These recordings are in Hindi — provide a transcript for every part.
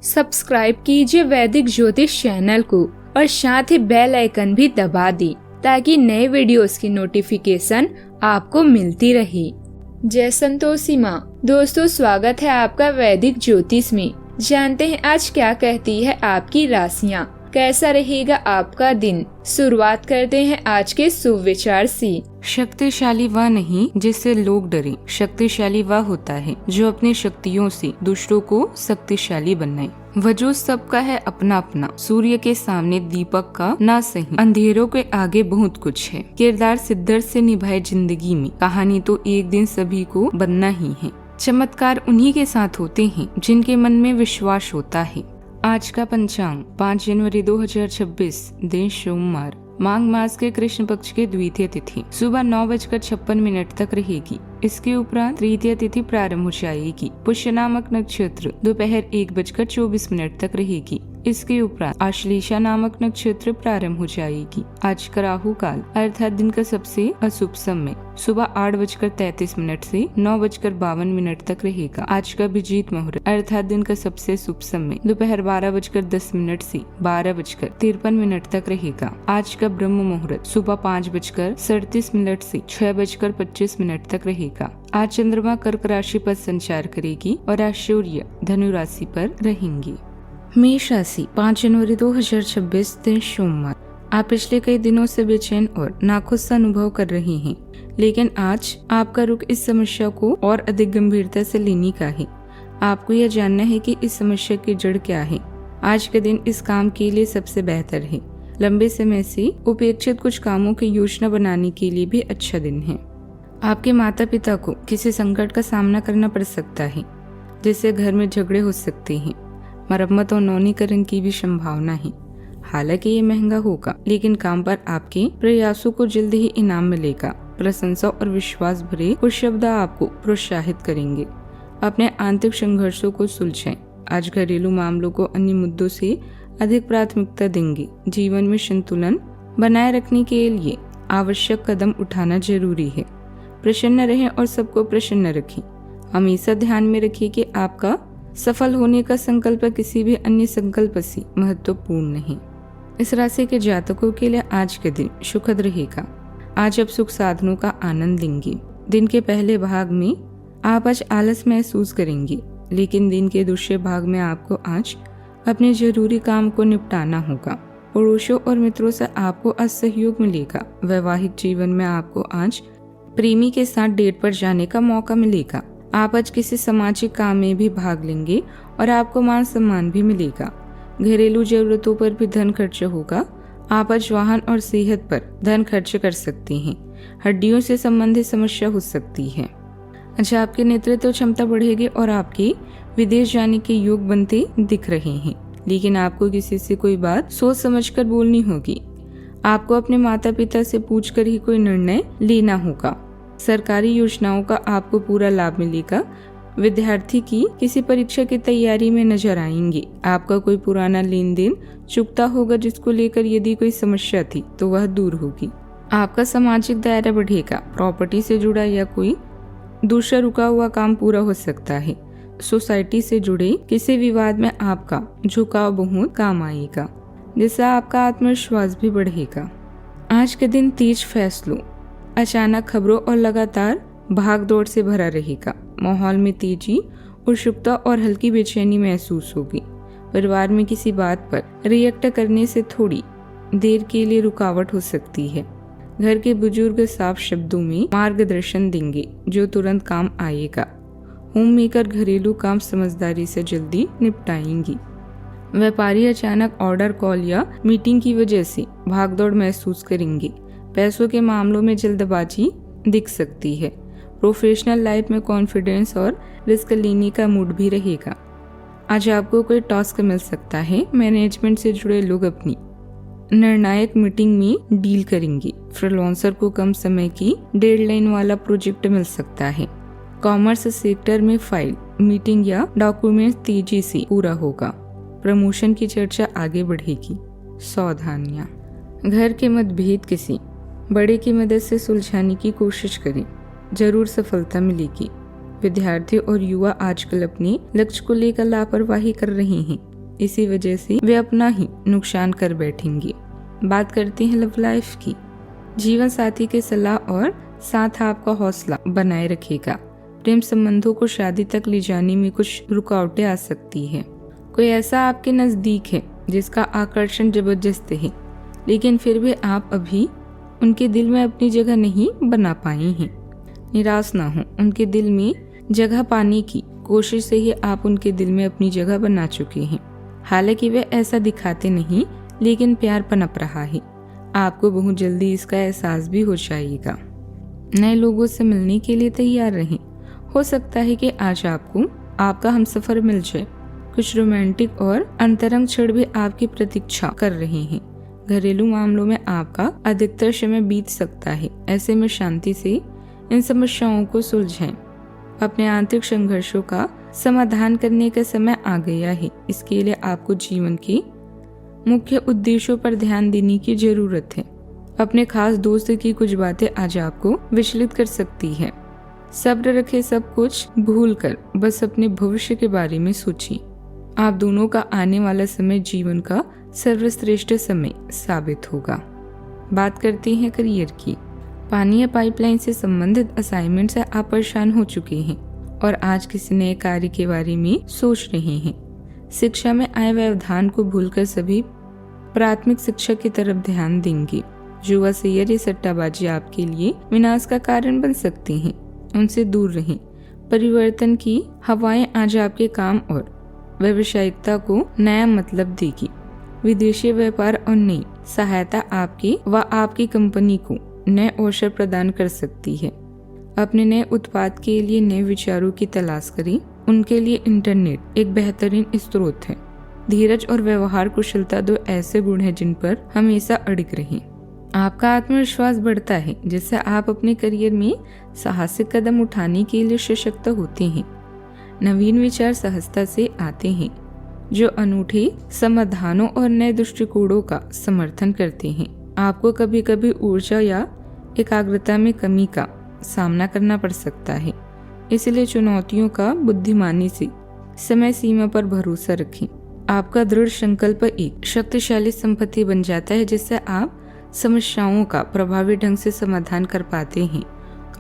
सब्सक्राइब कीजिए वैदिक ज्योतिष चैनल को और साथ ही बेल आइकन भी दबा दी ताकि नए वीडियोस की नोटिफिकेशन आपको मिलती रहे। जय संतोषी माँ। दोस्तों, स्वागत है आपका वैदिक ज्योतिष में। जानते हैं आज क्या कहती है आपकी राशियाँ, कैसा रहेगा आपका दिन। शुरुआत करते हैं आज के शुभ विचार से। शक्तिशाली वह नहीं जिससे लोग डरें, शक्तिशाली वह होता है जो अपनी शक्तियों से दूसरों को शक्तिशाली बनाए। वजूद सबका है अपना अपना, सूर्य के सामने दीपक का ना सही, अंधेरों के आगे बहुत कुछ है। किरदार सिद्धार्थ से निभाए जिंदगी में, कहानी तो एक दिन सभी को बनना ही है। चमत्कार उन्हीं के साथ होते हैं जिनके मन में विश्वास होता है। आज का पंचांग 5 जनवरी 2026, दिन सोमवार, माघ मास के कृष्ण पक्ष के द्वितीय तिथि सुबह 9:56 तक रहेगी। इसके उपरांत तृतीय तिथि प्रारंभ हो जाएगी। पुष्य नामक नक्षत्र दोपहर 1:24 तक रहेगी। इसके उपरांत आश्लेषा नामक नक्षत्र प्रारंभ हो जाएगी। आज का राहु काल अर्थात दिन का सबसे अशुभ समय सुबह 8:33 से 9:52 तक रहेगा। आज का अभिजीत मुहूर्त अर्थात दिन का सबसे शुभ समय दोपहर 12:10 से 12:53 तक रहेगा। आज का ब्रह्म मुहूर्त सुबह 5:37 से 6:25 तक रहेगा। आज चंद्रमा कर्क राशि पर संचार करेगी और आज सूर्य धनु राशि पर रहेंगी। मेष राशि 5 जनवरी 2026, दिन सोमवार। आप पिछले कई दिनों से बेचैन और नाखुश अनुभव कर रहे हैं, लेकिन आज आपका रुख इस समस्या को और अधिक गंभीरता से लेने का है। आपको यह जानना है कि इस समस्या की जड़ क्या है। आज का दिन इस काम के लिए सबसे बेहतर है। लंबे समय से उपेक्षित कुछ कामों की योजना बनाने के लिए भी अच्छा दिन है। आपके माता पिता को किसी संकट का सामना करना पड़ सकता है, जिससे घर में झगड़े हो सकते हैं। मरम्मत और नवीनीकरण की भी संभावना है। हालांकि ये महंगा होगा, लेकिन काम पर आपके प्रयासों को जल्द ही इनाम मिलेगा। प्रशंसा और विश्वास भरे कुछ शब्द आपको प्रोत्साहित करेंगे। अपने आंतरिक संघर्षों को सुलझाएं। आज घरेलू मामलों को अन्य मुद्दों से अधिक प्राथमिकता देंगे। जीवन में संतुलन बनाए रखने के लिए आवश्यक कदम उठाना जरूरी है। प्रसन्न रहें और सबको प्रसन्न रखें। हमेशा ध्यान में रखिए कि आपका सफल होने का संकल्प किसी भी अन्य संकल्प से महत्वपूर्ण नहीं। इस राशि के जातकों के लिए आज के दिन सुखद रहेगा। आज आप सुख साधनों का आनंद लेंगे। दिन के पहले भाग में आप आज आलस महसूस करेंगे, लेकिन दिन के दूसरे भाग में आपको आज अपने जरूरी काम को निपटाना होगा। पड़ोसियों और मित्रों से आपको आज सहयोग मिलेगा। वैवाहिक जीवन में आपको आज प्रेमी के साथ डेट पर जाने का मौका मिलेगा। आप आज किसी सामाजिक काम में भी भाग लेंगे और आपको मान सम्मान भी मिलेगा। घरेलू जरूरतों पर भी धन खर्च होगा। आप आज वाहन और सेहत पर धन खर्च कर सकते हैं। हड्डियों से संबंधित समस्या हो सकती है। आज आपकी नेतृत्व क्षमता बढ़ेगी और आपके विदेश जाने के योग बनते दिख रहे हैं, लेकिन आपको किसी से कोई बात सोच समझकर बोलनी होगी। आपको अपने माता पिता से पूछकर ही कोई निर्णय लेना होगा। सरकारी योजनाओं का आपको पूरा लाभ मिलेगा। विद्यार्थी की किसी परीक्षा की तैयारी में नजर आएंगे। आपका कोई पुराना लेन देन चुकता होगा, जिसको लेकर यदि कोई समस्या थी तो वह दूर होगी। आपका सामाजिक दायरा बढ़ेगा। प्रॉपर्टी से जुड़ा या कोई दूसरा रुका हुआ काम पूरा हो सकता है। सोसाइटी से जुड़े किसी विवाद में आपका झुकाव बहुत काम आएगा, जिससे आपका आत्मविश्वास भी बढ़ेगा। आज के दिन तेज फैसलों, अचानक खबरों और लगातार भाग दौड़ से भरा रहेगा। माहौल में तेजी, उत्सुकता और हल्की बेचैनी महसूस होगी। परिवार में किसी बात पर रिएक्ट करने से थोड़ी देर के लिए रुकावट हो सकती है। घर के बुजुर्ग साफ शब्दों में मार्गदर्शन देंगे, जो तुरंत काम आएगा। होम मेकर घरेलू काम समझदारी से जल्दी निपटाएंगी। व्यापारी अचानक ऑर्डर, कॉल या मीटिंग की वजह से भागदौड़ महसूस करेंगे। पैसों के मामलों में जल्दबाजी दिख सकती है। प्रोफेशनल लाइफ में कॉन्फिडेंस और रिस्क लेने का मूड भी रहेगा। आज आपको कोई टास्क मिल सकता है। मैनेजमेंट से जुड़े लोग अपनी निर्णायक मीटिंग में डील करेंगे। फ्रीलांसर को कम समय की डेडलाइन वाला प्रोजेक्ट मिल सकता है। कॉमर्स सेक्टर में फाइल, मीटिंग या डॉक्यूमेंट तेजी से पूरा होगा। प्रमोशन की चर्चा आगे बढ़ेगी। सावधानियां, घर के मतभेद किसी बड़े की मदद से सुलझाने की कोशिश करें, जरूर सफलता मिलेगी। विद्यार्थी और युवा आजकल अपने लक्ष्य को लेकर लापरवाही कर रहे हैं। इसी वजह से वे अपना ही नुकसान कर बैठेंगे। बात करते हैं लव लाइफ की। जीवन साथी के सलाह और साथ आपका हौसला बनाए रखेगा। प्रेम संबंधों को शादी तक ले जाने में कुछ रुकावटें आ सकती है। कोई ऐसा आपके नजदीक है जिसका आकर्षण जबरदस्त है, लेकिन फिर भी आप अभी उनके दिल में अपनी जगह नहीं बना पाए हैं। निराश ना हो, उनके दिल में जगह पाने की कोशिश से ही आप उनके दिल में अपनी जगह बना चुके हैं। हालांकि वे ऐसा दिखाते नहीं, लेकिन प्यार पनप रहा है। आपको बहुत जल्दी इसका एहसास भी हो जाएगा। नए लोगों से मिलने के लिए तैयार रहें। हो सकता है कि आज आपको आपका हमसफर मिल जाए। कुछ रोमांटिक और अंतरंग क्षण भी आपकी प्रतीक्षा कर रहे हैं। घरेलू मामलों में आपका अधिकतर समय बीत सकता है। ऐसे में शांति से इन समस्याओं को सुलझाएं। अपने आंतरिक संघर्षों का समाधान करने का समय आ गया है। इसके लिए आपको जीवन के मुख्य उद्देश्यों पर ध्यान देने की जरूरत है। अपने खास दोस्त की कुछ बातें आज आपको विचलित कर सकती है। सब्र रखें, सब कुछ भूलकर बस अपने भविष्य के बारे में सोचिए। आप दोनों का आने वाला समय जीवन का सर्वश्रेष्ठ समय साबित होगा। बात करते हैं करियर की। पानी या पाइपलाइन से संबंधित असाइनमेंट से आप परेशान हो चुके हैं और आज किसी नए कार्य के बारे में सोच रहे हैं। शिक्षा में आए व्यवधान को भूलकर सभी प्राथमिक शिक्षा की तरफ ध्यान देंगे। जुआ शेयर या सट्टाबाजी आपके लिए विनाश का कारण बन सकते हैं, उनसे दूर रहें। परिवर्तन की हवाएं आज आपके काम और व्यावसायिकता को नया मतलब देगी। विदेशी व्यापार और नई सहायता आपकी व आपकी कंपनी को नए अवसर प्रदान कर सकती है। अपने नए उत्पाद के लिए नए विचारों की तलाश करें। उनके लिए इंटरनेट एक बेहतरीन स्रोत है। धीरज और व्यवहार कुशलता दो ऐसे गुण हैं जिन पर हमेशा अड़िग रहें। आपका आत्मविश्वास बढ़ता है, जिससे आप अपने करियर में साहसिक कदम उठाने के लिए सशक्त होते हैं। नवीन विचार सहजता से आते हैं, जो अनूठे समाधानों और नए दृष्टिकोणों का समर्थन करते हैं। आपको कभी कभी ऊर्जा या एकाग्रता में कमी का सामना करना पड़ सकता है, इसलिए चुनौतियों का बुद्धिमानी से समय सीमा पर भरोसा रखें। आपका दृढ़ संकल्प एक शक्तिशाली संपत्ति बन जाता है, जिससे आप समस्याओं का प्रभावी ढंग से समाधान कर पाते हैं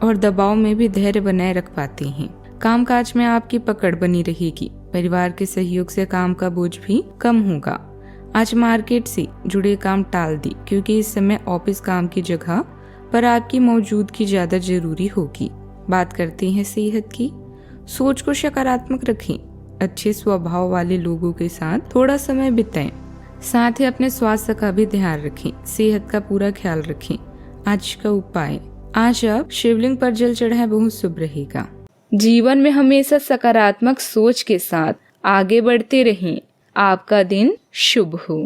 और दबाव में भी धैर्य बनाए रख पाते हैं। कामकाज में आपकी पकड़ बनी रहेगी। परिवार के सहयोग से काम का बोझ भी कम होगा। आज मार्केट से जुड़े काम टाल दी, क्योंकि इस समय ऑफिस काम की जगह पर आपकी मौजूदगी ज्यादा जरूरी होगी। बात करते हैं सेहत की। सोच को सकारात्मक रखें। अच्छे स्वभाव वाले लोगों के साथ थोड़ा समय बिताएं। साथ ही अपने स्वास्थ्य का भी ध्यान रखें। सेहत का पूरा ख्याल रखें। आज का उपाय, आज आप शिवलिंग पर जल चढ़ाएं, बहुत शुभ रहेगा। जीवन में हमेशा सकारात्मक सोच के साथ आगे बढ़ते रहें। आपका दिन शुभ हो।